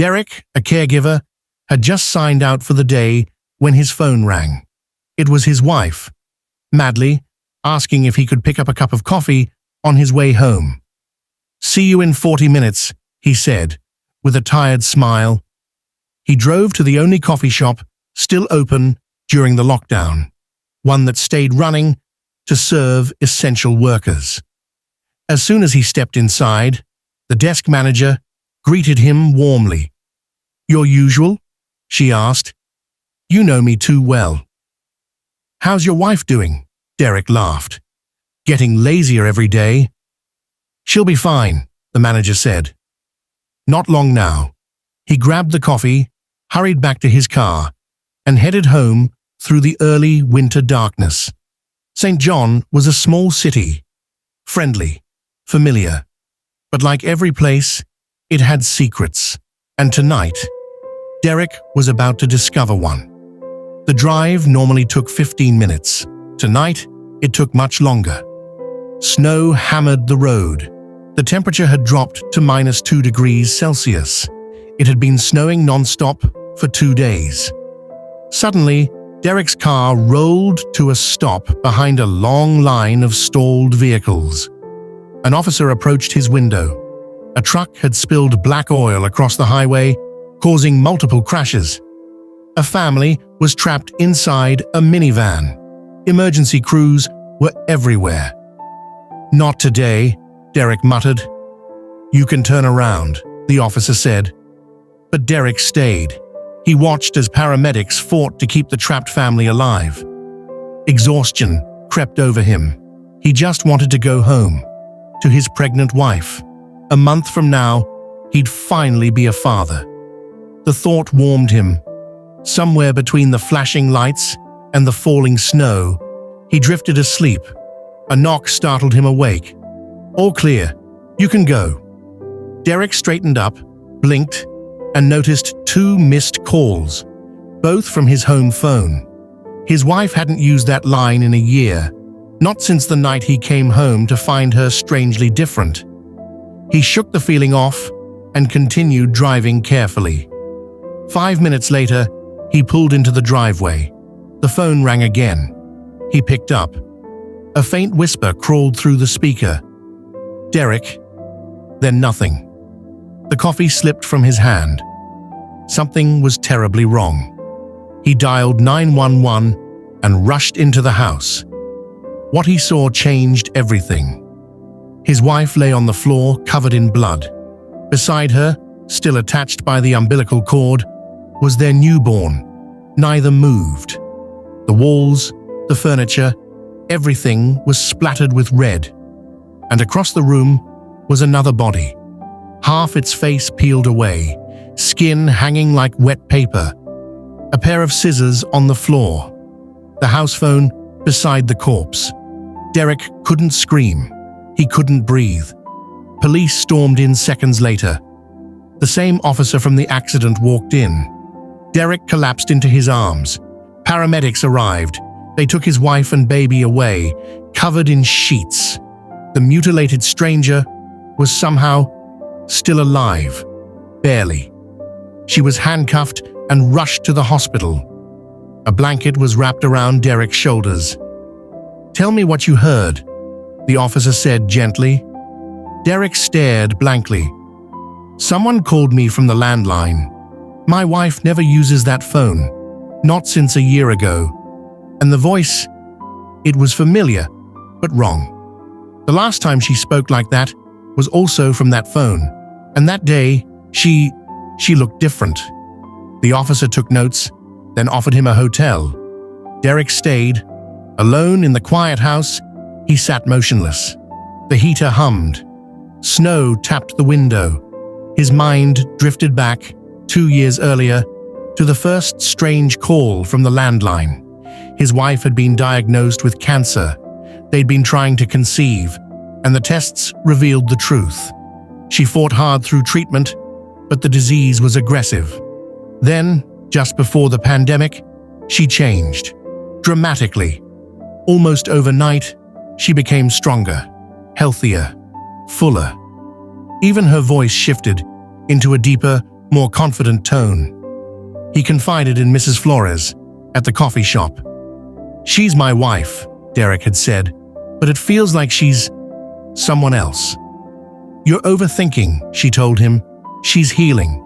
Derrick, a caregiver, had just signed out for the day when his phone rang. It was his wife, madly, asking if he could pick up a cup of coffee on his way home. "See you in 40 minutes," he said, with a tired smile. He drove to the only coffee shop still open during the lockdown, one that stayed running to serve essential workers. As soon as he stepped inside, the desk manager greeted him warmly. "Your usual?" she asked. "You know me too well." "How's your wife doing?" Derrick laughed. "Getting lazier every day." "She'll be fine," the manager said. Not long now. He grabbed the coffee, hurried back to his car, and headed home through the early winter darkness. St. John was a small city, friendly, familiar, but like every place, it had secrets, and tonight, Derrick was about to discover one. The drive normally took 15 minutes. Tonight, it took much longer. Snow hammered the road. The temperature had dropped to -2 degrees Celsius. It had been snowing non-stop for 2 days. Suddenly, Derrick's car rolled to a stop behind a long line of stalled vehicles. An officer approached his window. A truck had spilled black oil across the highway, causing multiple crashes. A family was trapped inside a minivan. Emergency crews were everywhere. "Not today," Derrick muttered. "You can turn around," the officer said. But Derrick stayed. He watched as paramedics fought to keep the trapped family alive. Exhaustion crept over him. He just wanted to go home, to his pregnant wife. A month from now, he'd finally be a father. The thought warmed him. Somewhere between the flashing lights and the falling snow, he drifted asleep. A knock startled him awake. "All clear. You can go." Derrick straightened up, blinked, and noticed 2 missed calls, both from his home phone. His wife hadn't used that line in a year, not since the night he came home to find her strangely different. He shook the feeling off and continued driving carefully. 5 minutes later, he pulled into the driveway. The phone rang again. He picked up. A faint whisper crawled through the speaker. "Derrick." Then nothing. The coffee slipped from his hand. Something was terribly wrong. He dialed 911 and rushed into the house. What he saw changed everything. His wife lay on the floor, covered in blood. Beside her, still attached by the umbilical cord, was their newborn. Neither moved. The walls, the furniture, everything was splattered with red. And across the room was another body. Half its face peeled away, skin hanging like wet paper. A pair of scissors on the floor. The house phone beside the corpse. Derrick couldn't scream. He couldn't breathe. Police stormed in seconds later. The same officer from the accident walked in. Derrick collapsed into his arms. Paramedics arrived. They took his wife and baby away, covered in sheets. The mutilated stranger was somehow still alive, barely. She was handcuffed and rushed to the hospital. A blanket was wrapped around Derrick's shoulders. "Tell me what you heard," the officer said gently. Derrick stared blankly. "Someone called me from the landline. My wife never uses that phone, not since a year ago. And the voice, it was familiar, but wrong. The last time she spoke like that was also from that phone, and that day, she looked different." The officer took notes, then offered him a hotel. Derrick stayed. Alone in the quiet house, he sat motionless. The heater hummed. Snow tapped the window. His mind drifted back, 2 years earlier, to the first strange call from the landline. His wife had been diagnosed with cancer. They'd been trying to conceive, and the tests revealed the truth. She fought hard through treatment, but the disease was aggressive. Then, just before the pandemic, she changed. Dramatically. Almost overnight, she became stronger, healthier, fuller. Even her voice shifted into a deeper, more confident tone. He confided in Mrs. Flores at the coffee shop. "She's my wife," Derrick had said, "but it feels like she's someone else." "You're overthinking," she told him. "She's healing."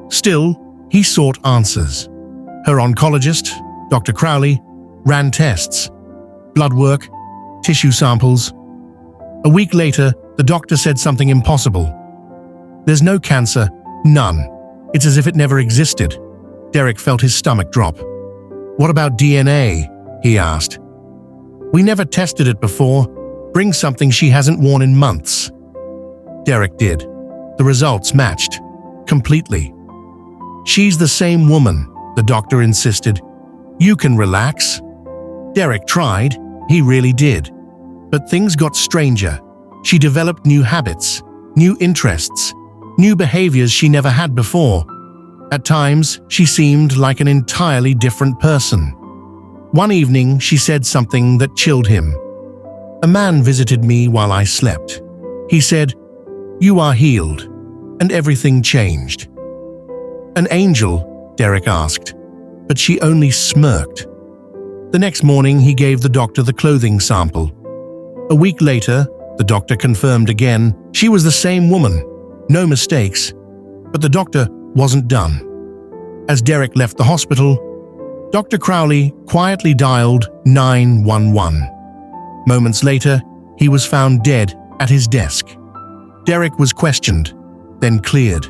Still, he sought answers. Her oncologist, Dr. Crowley, ran tests, blood work, tissue samples. A week later, the doctor said something impossible. "There's no cancer, none. It's as if it never existed." Derrick felt his stomach drop. "What about DNA?" he asked. "We never tested it before. Bring something she hasn't worn in months." Derrick did. The results matched completely. "She's the same woman," the doctor insisted. "You can relax." Derrick tried. He really did. But things got stranger. She developed new habits, new interests, new behaviors she never had before. At times, she seemed like an entirely different person. One evening, she said something that chilled him. "A man visited me while I slept. He said, 'You are healed,' and everything changed." "An angel?" Derrick asked, but she only smirked. The next morning, he gave the doctor the clothing sample. A week later, the doctor confirmed again she was the same woman, no mistakes, but the doctor wasn't done. As Derrick left the hospital, Dr. Crowley quietly dialed 911. Moments later, he was found dead at his desk. Derrick was questioned, then cleared.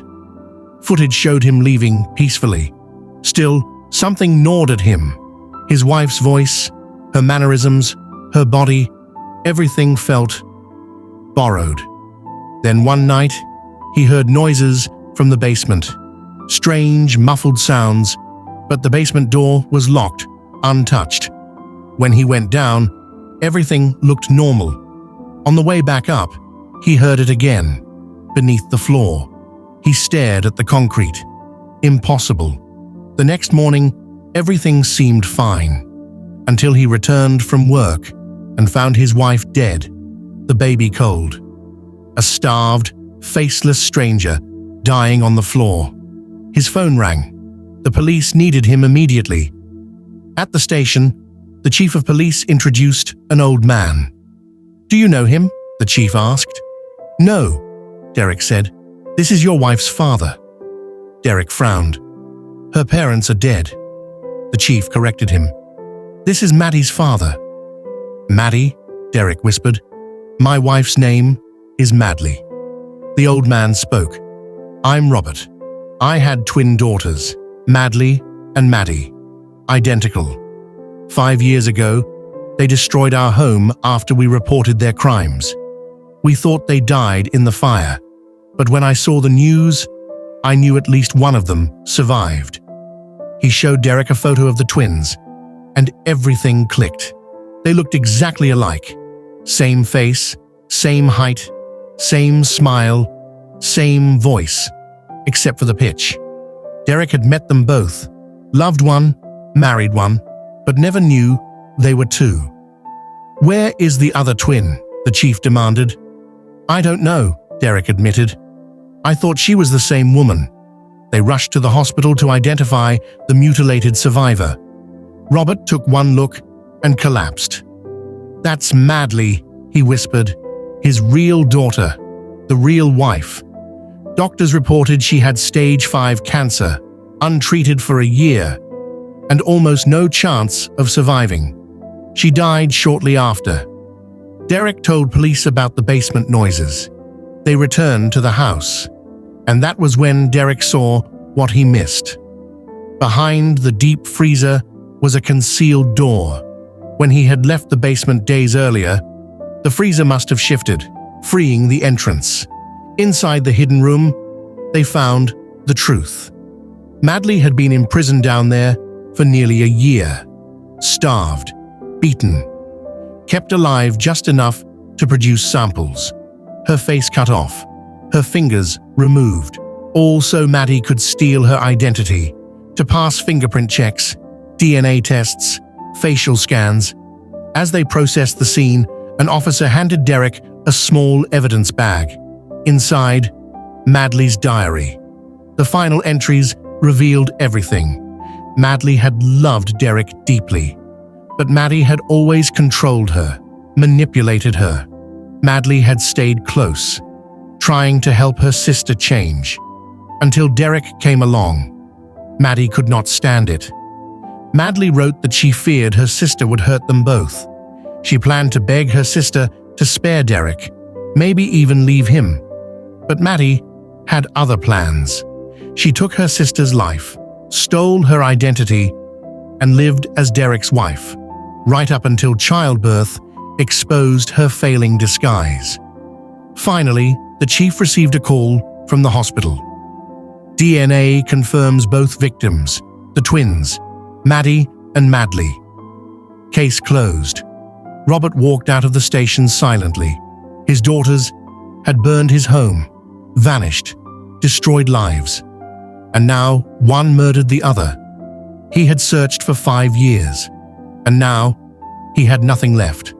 Footage showed him leaving peacefully. Still, something gnawed at him. His wife's voice, her mannerisms, her body, everything felt borrowed. Then one night, he heard noises from the basement. Strange, muffled sounds, but the basement door was locked, untouched. When he went down, everything looked normal. On the way back up, he heard it again, beneath the floor. He stared at the concrete. Impossible. The next morning, everything seemed fine, until he returned from work and found his wife dead, the baby cold. A starved, faceless stranger dying on the floor. His phone rang. The police needed him immediately. At the station, the chief of police introduced an old man. "Do you know him?" the chief asked. "No," Derrick said. "This is your wife's father." Derrick frowned. "Her parents are dead." The chief corrected him. "This is Maddie's father." "Maddie?" Derrick whispered. "My wife's name is Madly." The old man spoke. "I'm Robert. I had twin daughters, Madly and Maddie. Identical. 5 years ago, they destroyed our home after we reported their crimes. We thought they died in the fire, but when I saw the news, I knew at least one of them survived." He showed Derrick a photo of the twins, and everything clicked. They looked exactly alike. Same face, same height, same smile, same voice, except for the pitch. Derrick had met them both, loved one, married one, but never knew they were two. "Where is the other twin?" the chief demanded. "I don't know," Derrick admitted. "I thought she was the same woman." They rushed to the hospital to identify the mutilated survivor. Robert took one look and collapsed. "That's Madly," he whispered. "His real daughter, the real wife." Doctors reported she had stage 5 cancer, untreated for a year, and almost no chance of surviving. She died shortly after. Derrick told police about the basement noises. They returned to the house, and that was when Derrick saw what he missed. Behind the deep freezer was a concealed door. When he had left the basement days earlier, the freezer must have shifted, freeing the entrance. Inside the hidden room, they found the truth. Madly had been imprisoned down there for nearly a year, starved, beaten, kept alive just enough to produce samples. Her face cut off, her fingers removed, all so Maddie could steal her identity, to pass fingerprint checks, DNA tests, facial scans. As they processed the scene, an officer handed Derrick a small evidence bag. Inside, Madly's diary. The final entries revealed everything. Maddie had loved Derrick deeply, but Maddie had always controlled her, manipulated her. Maddie had stayed close, trying to help her sister change. Until Derrick came along. Maddie could not stand it. Maddie wrote that she feared her sister would hurt them both. She planned to beg her sister to spare Derrick, maybe even leave him. But Maddie had other plans. She took her sister's life, stole her identity, and lived as Derrick's wife, right up until childbirth exposed her failing disguise. Finally, the chief received a call from the hospital. DNA confirms both victims, the twins, Maddie and Maddie. Case closed. Robert walked out of the station silently. His daughters had burned his home, vanished, destroyed lives. And now one murdered the other. He had searched for 5 years, and now he had nothing left.